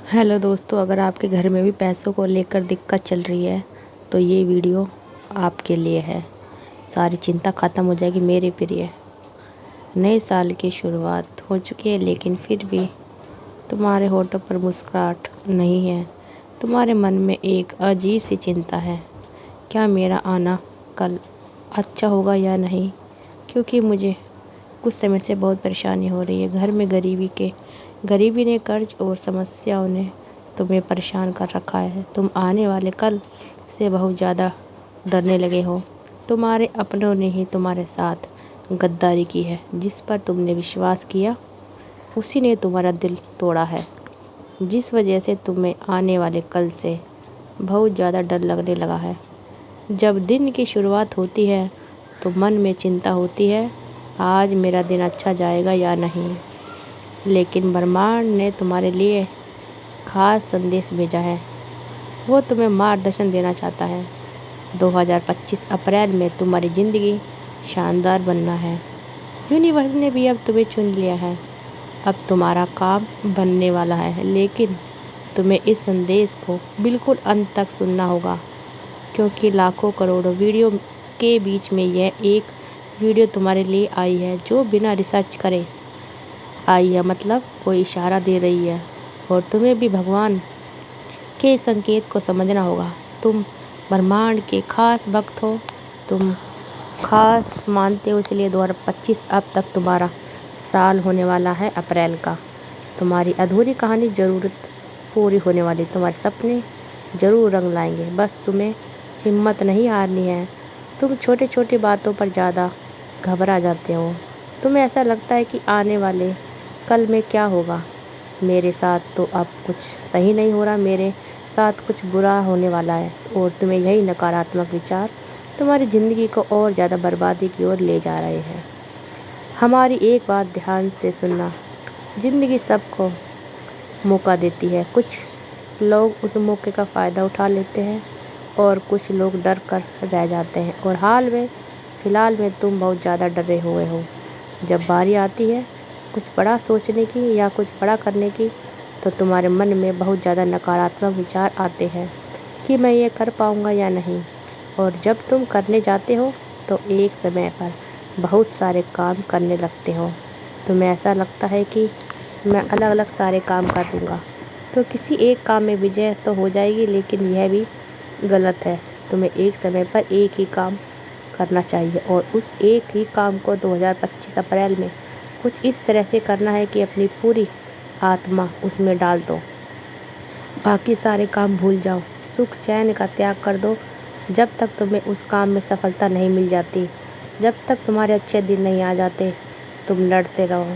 Hello दोस्तों, अगर आपके घर में भी पैसों को लेकर दिक्कत चल रही है तो ये वीडियो आपके लिए है। सारी चिंता ख़त्म हो जाएगी मेरे प्रिय। नए साल की शुरुआत हो चुकी है, लेकिन फिर भी तुम्हारे होठों पर मुस्कुराहट नहीं है। तुम्हारे मन में एक अजीब सी चिंता है, क्या मेरा आना कल अच्छा होगा या नहीं। क्योंकि मुझे कुछ समय से बहुत परेशानी हो रही है। घर में गरीबी ने, कर्ज और समस्याओं ने तुम्हें परेशान कर रखा है। तुम आने वाले कल से बहुत ज़्यादा डरने लगे हो। तुम्हारे अपनों ने ही तुम्हारे साथ गद्दारी की है। जिस पर तुमने विश्वास किया उसी ने तुम्हारा दिल तोड़ा है, जिस वजह से तुम्हें आने वाले कल से बहुत ज़्यादा डर लगने लगा है। जब दिन की शुरुआत होती है तो मन में चिंता होती है, आज मेरा दिन अच्छा जाएगा या नहीं। लेकिन ब्रह्मांड ने तुम्हारे लिए खास संदेश भेजा है। वो तुम्हें मार्गदर्शन देना चाहता है। 2025 अप्रैल में तुम्हारी ज़िंदगी शानदार बनना है। यूनिवर्स ने भी अब तुम्हें चुन लिया है। अब तुम्हारा काम बनने वाला है, लेकिन तुम्हें इस संदेश को बिल्कुल अंत तक सुनना होगा, क्योंकि लाखों करोड़ों वीडियो के बीच में यह एक वीडियो तुम्हारे लिए आई है, जो बिना रिसर्च करे आई है। मतलब कोई इशारा दे रही है और तुम्हें भी भगवान के संकेत को समझना होगा। तुम ब्रह्मांड के खास भक्त हो, तुम खास मानते हो, इसलिए 2025 अब तक तुम्हारा साल होने वाला है अप्रैल का। तुम्हारी अधूरी कहानी ज़रूरत पूरी होने वाली, तुम्हारे सपने ज़रूर रंग लाएंगे। बस तुम्हें हिम्मत नहीं हारनी है। तुम छोटे छोटे बातों पर ज़्यादा घबरा जाते हो। तुम्हें ऐसा लगता है कि आने वाले कल में क्या होगा। मेरे साथ तो अब कुछ सही नहीं हो रहा, मेरे साथ कुछ बुरा होने वाला है। और तुम्हें यही नकारात्मक विचार तुम्हारी ज़िंदगी को और ज़्यादा बर्बादी की ओर ले जा रहे हैं। हमारी एक बात ध्यान से सुनना, ज़िंदगी सबको मौका देती है। कुछ लोग उस मौके का फ़ायदा उठा लेते हैं और कुछ लोग डर कर रह जाते हैं। और फ़िलहाल में तुम बहुत ज़्यादा डरे हुए हो। जब बारी आती है कुछ बड़ा सोचने की या कुछ बड़ा करने की, तो तुम्हारे मन में बहुत ज़्यादा नकारात्मक विचार आते हैं कि मैं ये कर पाऊँगा या नहीं। और जब तुम करने जाते हो तो एक समय पर बहुत सारे काम करने लगते हो। तुम्हें ऐसा लगता है कि मैं अलग अलग सारे काम कर लूँगा तो किसी एक काम में विजय तो हो जाएगी, लेकिन यह भी गलत है। तुम्हें एक समय पर एक ही काम करना चाहिए और उस एक ही काम को 2025 अप्रैल में कुछ इस तरह से करना है कि अपनी पूरी आत्मा उसमें डाल दो। बाकी सारे काम भूल जाओ, सुख चैन का त्याग कर दो। जब तक तुम्हें उस काम में सफलता नहीं मिल जाती, जब तक तुम्हारे अच्छे दिन नहीं आ जाते, तुम लड़ते रहो।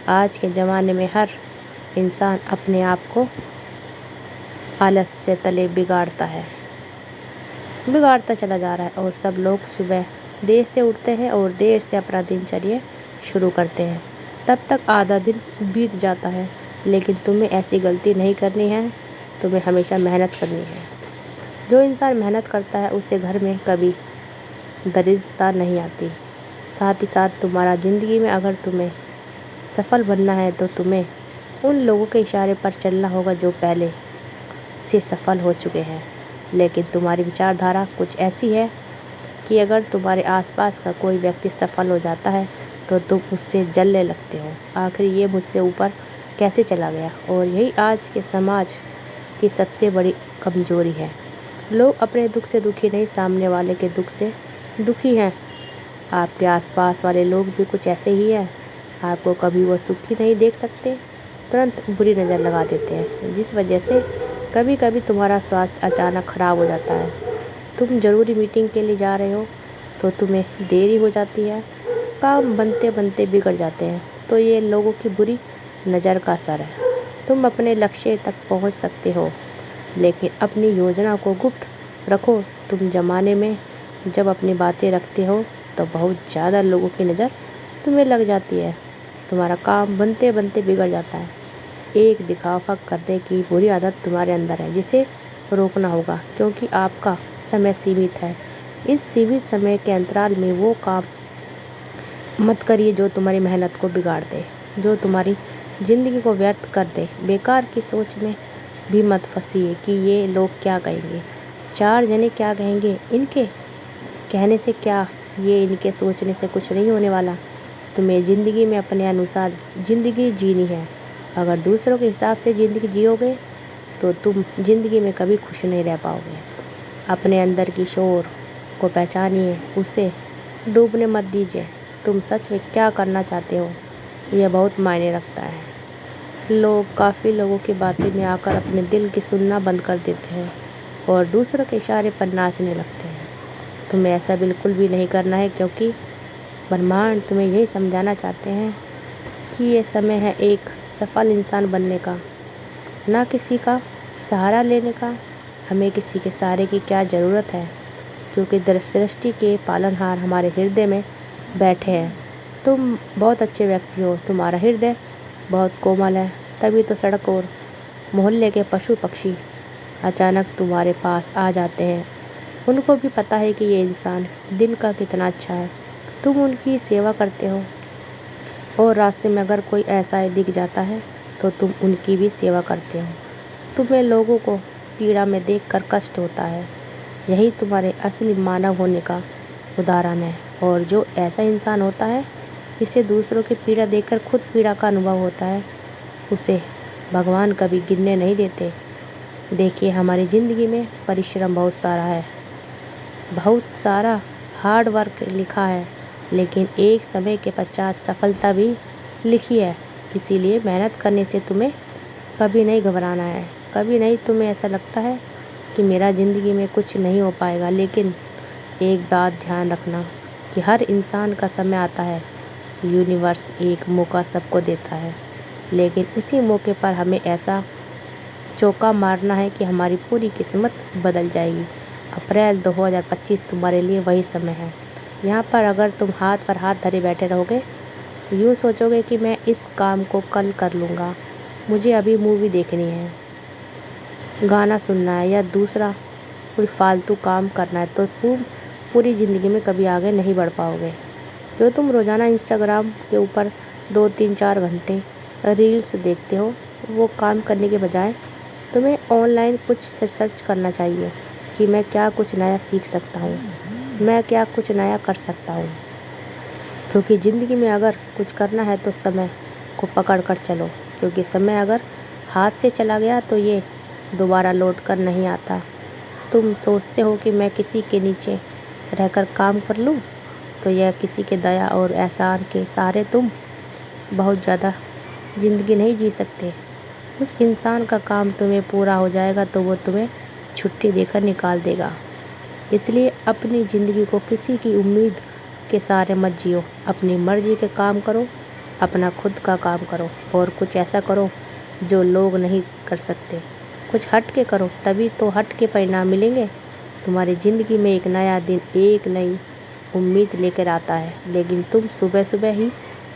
आज के ज़माने में हर इंसान अपने आप को आलस्य तले बिगाड़ता चला जा रहा है। और सब लोग सुबह देर से उठते हैं और देर से अपना दिनचर्या शुरू करते हैं। तब तक आधा दिन बीत जाता है। लेकिन तुम्हें ऐसी गलती नहीं करनी है, तुम्हें हमेशा मेहनत करनी है। जो इंसान मेहनत करता है उसे घर में कभी दरिद्रता नहीं आती। साथ ही साथ तुम्हारा ज़िंदगी में अगर तुम्हें सफल बनना है तो तुम्हें उन लोगों के इशारे पर चलना होगा जो पहले से सफल हो चुके हैं। लेकिन तुम्हारी विचारधारा कुछ ऐसी है कि अगर तुम्हारे आसपास का कोई व्यक्ति सफल हो जाता है तो तुम उससे जलने लगते हो। आखिर ये मुझसे ऊपर कैसे चला गया। और यही आज के समाज की सबसे बड़ी कमजोरी है। लोग अपने दुख से दुखी नहीं, सामने वाले के दुख से दुखी हैं। आपके आसपास वाले लोग भी कुछ ऐसे ही हैं। आपको कभी वो सुखी नहीं देख सकते, तुरंत बुरी नज़र लगा देते हैं, जिस वजह से कभी कभी तुम्हारा स्वास्थ्य अचानक ख़राब हो जाता है। तुम ज़रूरी मीटिंग के लिए जा रहे हो तो तुम्हें देरी हो जाती है, काम बनते बनते बिगड़ जाते हैं। तो ये लोगों की बुरी नज़र का असर है। तुम अपने लक्ष्य तक पहुंच सकते हो, लेकिन अपनी योजना को गुप्त रखो। तुम ज़माने में जब अपनी बातें रखते हो तो बहुत ज़्यादा लोगों की नज़र तुम्हें लग जाती है। तुम्हारा काम बनते बनते बिगड़ जाता है। एक दिखावा करने की बुरी आदत तुम्हारे अंदर है, जिसे रोकना होगा, क्योंकि आपका समय सीमित है। इस सीमित समय के अंतराल में वो काम मत करिए जो तुम्हारी मेहनत को बिगाड़ दे, जो तुम्हारी ज़िंदगी को व्यर्थ कर दे। बेकार की सोच में भी मत फंसिए कि ये लोग क्या कहेंगे, 4 जने क्या कहेंगे, इनके कहने से क्या, ये इनके सोचने से कुछ नहीं होने वाला। तुम्हें ज़िंदगी में अपने अनुसार ज़िंदगी जीनी है। अगर दूसरों के हिसाब से ज़िंदगी जियोगे तो तुम ज़िंदगी में कभी खुश नहीं रह पाओगे। अपने अंदर की शोर को पहचानिए, उसे डूबने मत दीजिए। तुम सच में क्या करना चाहते हो, यह बहुत मायने रखता है। काफ़ी लोगों की बातें में आकर अपने दिल की सुनना बंद कर देते हैं और दूसरों के इशारे पर नाचने लगते हैं। तुम्हें ऐसा बिल्कुल भी नहीं करना है, क्योंकि ब्रह्मांड तुम्हें यही समझाना चाहते हैं कि ये समय है एक सफल इंसान बनने का, ना किसी का सहारा लेने का। हमें किसी के सहारे की क्या ज़रूरत है, क्योंकि सृष्टि के पालनहार हमारे हृदय में बैठे हैं। तुम बहुत अच्छे व्यक्ति हो, तुम्हारा हृदय बहुत कोमल है, तभी तो सड़क और मोहल्ले के पशु पक्षी अचानक तुम्हारे पास आ जाते हैं। उनको भी पता है कि ये इंसान दिल का कितना अच्छा है। तुम उनकी सेवा करते हो और रास्ते में अगर कोई ऐसा दिख जाता है तो तुम उनकी भी सेवा करते हो। तुम्हें लोगों को पीड़ा में देखकर कष्ट होता है, यही तुम्हारे असली मानव होने का उदाहरण है। और जो ऐसा इंसान होता है जिसे दूसरों की पीड़ा देखकर खुद पीड़ा का अनुभव होता है, उसे भगवान कभी गिरने नहीं देते। देखिए, हमारी ज़िंदगी में परिश्रम बहुत सारा है, बहुत सारा हार्ड वर्क लिखा है, लेकिन एक समय के पश्चात सफलता भी लिखी है। इसीलिए मेहनत करने से तुम्हें कभी नहीं घबराना है। कभी नहीं तुम्हें ऐसा लगता है कि मेरा ज़िंदगी में कुछ नहीं हो पाएगा, लेकिन एक बात ध्यान रखना कि हर इंसान का समय आता है। यूनिवर्स एक मौका सबको देता है, लेकिन उसी मौके पर हमें ऐसा चौका मारना है कि हमारी पूरी किस्मत बदल जाएगी। अप्रैल 2025 तुम्हारे लिए वही समय है। यहाँ पर अगर तुम हाथ पर हाथ धरे बैठे रहोगे, यूँ सोचोगे कि मैं इस काम को कल कर लूँगा, मुझे अभी मूवी देखनी है, गाना सुनना है या दूसरा कोई फालतू काम करना है, तो तुम पूरी ज़िंदगी में कभी आगे नहीं बढ़ पाओगे। जो तुम रोज़ाना इंस्टाग्राम के ऊपर 2-3-4 घंटे रील्स देखते हो, वो काम करने के बजाय तुम्हें ऑनलाइन कुछ सर्च करना चाहिए कि मैं क्या कुछ नया सीख सकता हूँ, मैं क्या कुछ नया कर सकता हूँ। क्योंकि ज़िंदगी में अगर कुछ करना है तो समय को पकड़ कर चलो, क्योंकि समय अगर हाथ से चला गया तो ये दोबारा लौट कर नहीं आता। तुम सोचते हो कि मैं किसी के नीचे रहकर काम कर लूँ, तो यह किसी के दया और एहसान के सहारे तुम बहुत ज़्यादा ज़िंदगी नहीं जी सकते। उस इंसान का काम तुम्हें पूरा हो जाएगा तो वो तुम्हें छुट्टी देकर निकाल देगा। इसलिए अपनी ज़िंदगी को किसी की उम्मीद के सहारे मत जियो। अपनी मर्ज़ी के काम करो, अपना खुद का काम करो और कुछ ऐसा करो जो लोग नहीं कर सकते। कुछ हट के करो, तभी तो हट के परिणाम मिलेंगे। तुम्हारी ज़िंदगी में एक नया दिन एक नई उम्मीद लेकर आता है, लेकिन तुम सुबह सुबह ही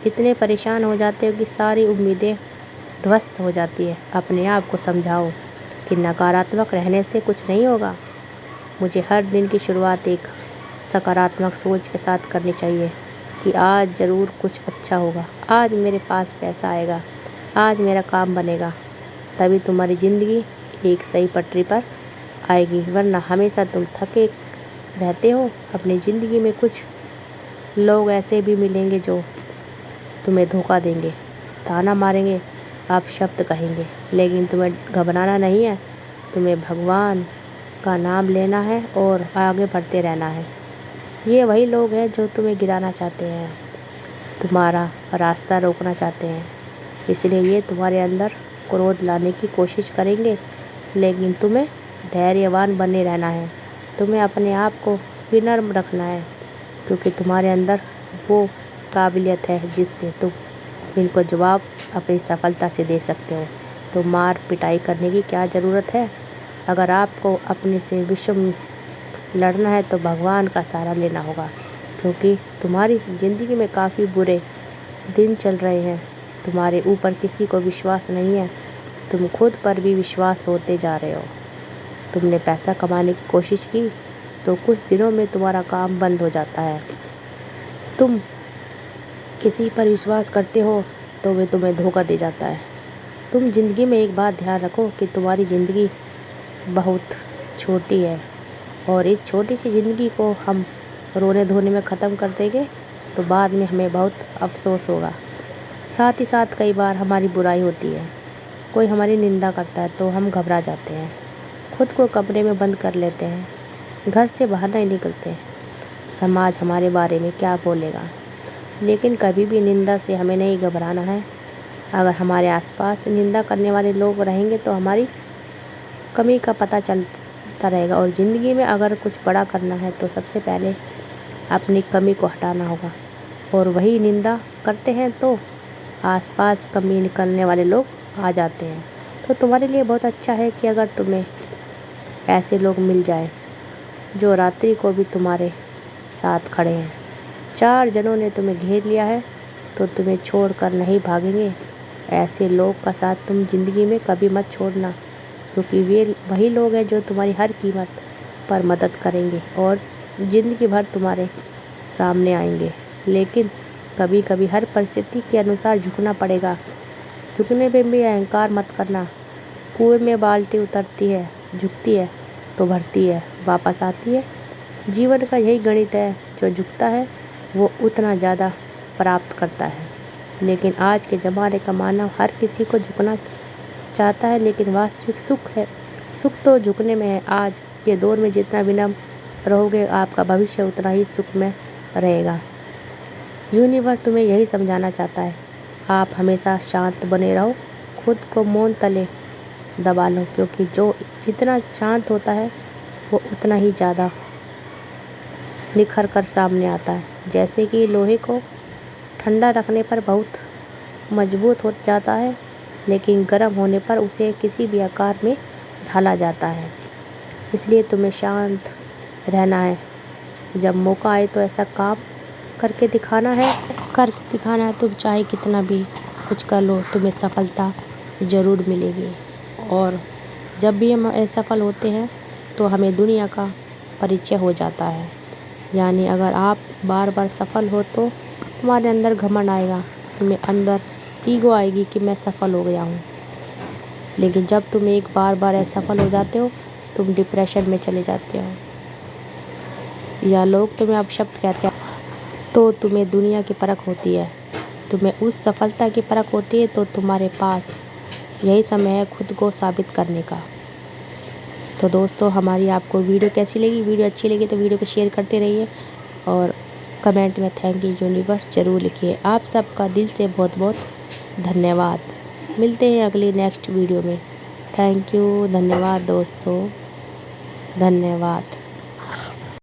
इतने परेशान हो जाते हो कि सारी उम्मीदें ध्वस्त हो जाती है। अपने आप को समझाओ कि नकारात्मक रहने से कुछ नहीं होगा। मुझे हर दिन की शुरुआत एक सकारात्मक सोच के साथ करनी चाहिए कि आज ज़रूर कुछ अच्छा होगा, आज मेरे पास पैसा आएगा, आज मेरा काम बनेगा। तभी तुम्हारी ज़िंदगी एक सही पटरी पर आएगी, वरना हमेशा तुम थके रहते हो। अपनी ज़िंदगी में कुछ लोग ऐसे भी मिलेंगे जो तुम्हें धोखा देंगे, ताना मारेंगे, आप शब्द कहेंगे, लेकिन तुम्हें घबराना नहीं है। तुम्हें भगवान का नाम लेना है और आगे बढ़ते रहना है। ये वही लोग हैं जो तुम्हें गिराना चाहते हैं, तुम्हारा रास्ता रोकना चाहते हैं, इसलिए ये तुम्हारे अंदर क्रोध लाने की कोशिश करेंगे, लेकिन तुम्हें धैर्यवान बने रहना है। तुम्हें अपने आप को विनम्र रखना है, क्योंकि तुम्हारे अंदर वो काबिलियत है जिससे तुम इनको जवाब अपनी सफलता से दे सकते हो। तो मार पिटाई करने की क्या ज़रूरत है। अगर आपको अपने से विश्व में लड़ना है तो भगवान का सहारा लेना होगा, क्योंकि तुम्हारी ज़िंदगी में काफ़ी बुरे दिन चल रहे हैं। तुम्हारे ऊपर किसी को विश्वास नहीं है, तुम खुद पर भी विश्वास होते जा रहे हो। तुमने पैसा कमाने की कोशिश की तो कुछ दिनों में तुम्हारा काम बंद हो जाता है। तुम किसी पर विश्वास करते हो तो वे तुम्हें धोखा दे जाता है। तुम ज़िंदगी में एक बात ध्यान रखो कि तुम्हारी ज़िंदगी बहुत छोटी है और इस छोटी सी ज़िंदगी को हम रोने धोने में ख़त्म कर देंगे तो बाद में हमें बहुत अफसोस होगा। साथ ही साथ कई बार हमारी बुराई होती है, कोई हमारी निंदा करता है तो हम घबरा जाते हैं, खुद को कमरे में बंद कर लेते हैं, घर से बाहर नहीं निकलते। समाज हमारे बारे में क्या बोलेगा, लेकिन कभी भी निंदा से हमें नहीं घबराना है। अगर हमारे आसपास निंदा करने वाले लोग रहेंगे तो हमारी कमी का पता चलता रहेगा। और ज़िंदगी में अगर कुछ बड़ा करना है तो सबसे पहले अपनी कमी को हटाना होगा। और वही निंदा करते हैं तो आसपास कमी निकलने वाले लोग आ जाते हैं। तो तुम्हारे लिए बहुत अच्छा है कि अगर तुम्हें ऐसे लोग मिल जाए जो रात्रि को भी तुम्हारे साथ खड़े हैं। 4 जनों ने तुम्हें घेर लिया है तो तुम्हें छोड़कर नहीं भागेंगे। ऐसे लोग का साथ तुम ज़िंदगी में कभी मत छोड़ना, क्योंकि वे वही लोग हैं जो तुम्हारी हर कीमत पर मदद करेंगे और ज़िंदगी भर तुम्हारे सामने आएंगे। लेकिन कभी कभी हर परिस्थिति के अनुसार झुकना पड़ेगा। झुकने में भी अहंकार मत करना। कुएं में बाल्टी उतरती है, झुकती है तो भरती है, वापस आती है। जीवन का यही गणित है, जो झुकता है वो उतना ज़्यादा प्राप्त करता है। लेकिन आज के ज़माने का मानव हर किसी को झुकना चाहता है, लेकिन वास्तविक सुख तो झुकने में है। आज के दौर में जितना विनम्र रहोगे आपका भविष्य उतना ही सुख में रहेगा। यूनिवर्स तुम्हें यही समझाना चाहता है, आप हमेशा शांत बने रहो, खुद को मौन तले दबा लो, क्योंकि जो जितना शांत होता है वो उतना ही ज़्यादा निखर कर सामने आता है। जैसे कि लोहे को ठंडा रखने पर बहुत मजबूत हो जाता है, लेकिन गर्म होने पर उसे किसी भी आकार में ढाला जाता है। इसलिए तुम्हें शांत रहना है। जब मौका आए तो ऐसा काम करके दिखाना है। तुम चाहे कितना भी कुछ कर लो, तुम्हें सफलता ज़रूर मिलेगी। और जब भी हम असफल होते हैं तो हमें दुनिया का परिचय हो जाता है। यानी अगर आप बार बार सफल हो तो तुम्हारे अंदर घमंड आएगा, तुम्हें अंदर ईगो आएगी कि मैं सफल हो गया हूँ। लेकिन जब तुम एक बार असफल हो जाते हो तुम डिप्रेशन में चले जाते हो या लोग तुम्हें अपशब्द कहते हैं, तो तुम्हें दुनिया की परख होती है, तुम्हें उस सफलता की परख होती है। तो तुम्हारे पास यही समय है खुद को साबित करने का। तो दोस्तों, हमारी आपको वीडियो कैसी लगी? वीडियो अच्छी लगी तो वीडियो को शेयर करते रहिए और कमेंट में थैंक यू यूनिवर्स ज़रूर लिखिए। आप सबका दिल से बहुत बहुत धन्यवाद। मिलते हैं अगली नेक्स्ट वीडियो में। थैंक यू, धन्यवाद दोस्तों, धन्यवाद।